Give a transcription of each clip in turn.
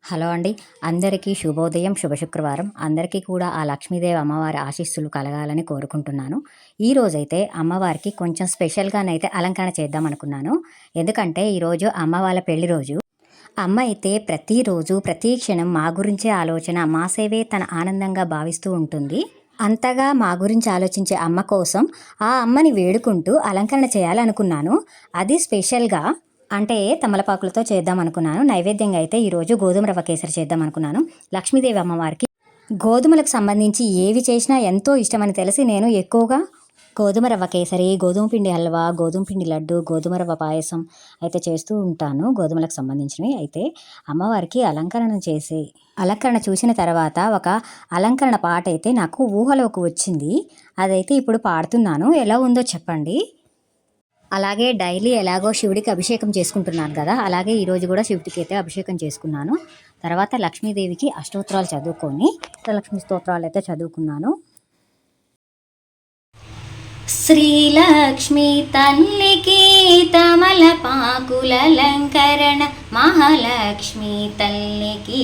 Hello అండి. అందరికీ శుభోదయం, శుభ శుక్రవారం. అందరికీ కూడా ఆ లక్ష్మీదేవి అమ్మవారి ఆశీస్సులు కలగాలని కోరుకుంటున్నాను. ఈరోజైతే అమ్మవారికి కొంచెం స్పెషల్‌గానైతే అలంకరణ చేద్దామనుకున్నాను. ఎందుకంటే ఈరోజు అమ్మ వాళ్ళ పెళ్లి రోజు. అమ్మ అయితే ప్రతిరోజు, ప్రతి క్షణం మా గురించే ఆలోచన, మా సేవే తన ఆనందంగా భావిస్తూ ఉంటుంది. అంతగా మా గురించి ఆలోచించే అమ్మ కోసం ఆ అమ్మని వేడుకుంటూ అలంకరణ చేయాలనుకున్నాను. అది స్పెషల్‌గా అంటే తమలపాకులతో చేద్దామనుకున్నాను. నైవేద్యంగా అయితే ఈరోజు గోధుమ రవ్వ కేసరి చేద్దామనుకున్నాను. లక్ష్మీదేవి అమ్మవారికి గోధుమలకు సంబంధించి ఏవి చేసినా ఎంతో ఇష్టమని తెలిసి నేను ఎక్కువగా గోధుమ రవ్వ కేసరి, గోధుమ పిండి హల్వా, గోధుమ పిండి లడ్డు, గోధుమ రవ్వ పాయసం అయితే చేస్తూ ఉంటాను. గోధుమలకు సంబంధించినవి. అయితే అమ్మవారికి అలంకరణ చూసిన తర్వాత ఒక అలంకరణ పాట అయితే నాకు ఊహలోకి వచ్చింది. అదైతే ఇప్పుడు పాడుతున్నాను. ఎలా ఉందో చెప్పండి. అలాగే డైలీ ఎలాగో శివుడికి అభిషేకం చేసుకుంటున్నాను కదా, అలాగే ఈరోజు కూడా శివుడికి అయితే అభిషేకం చేసుకున్నాను. తర్వాత లక్ష్మీదేవికి అష్టోత్తరాలు చదువుకొని లక్ష్మీ స్తోత్రాలు అయితే చదువుకున్నాను. శ్రీలక్ష్మి తల్లికి తమలపాకుల అలంకరణ, మహాలక్ష్మి తల్లికి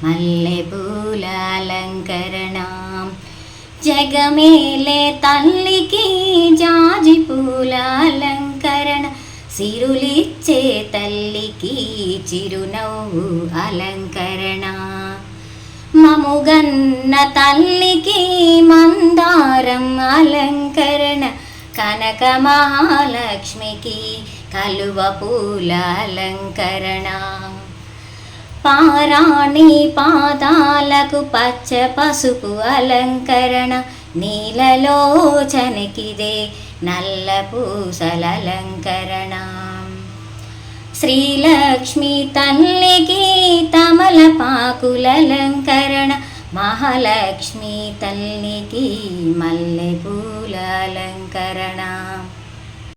మల్లెపూల అలంకరణ, జగమేలే తల్లికి జాజి పూల అలంకరణ, సిరులిచ్చే తల్లికి చిరునవ్వు అలంకరణ, మముగన్న తల్లికి మందారం అలంకరణ, కనక మహాలక్ష్మికి కలువ పూల అలంకరణ, పారాణి పాదాలకు పచ్చ పసుపు అలంకరణ, నీలలోచనకిదే నల్ల పూసల అలంకరణ, శ్రీలక్ష్మి తల్లికి తమలపాకుల అలంకరణ, మహాలక్ష్మి తల్లికి మల్లెపూల అలంకరణ.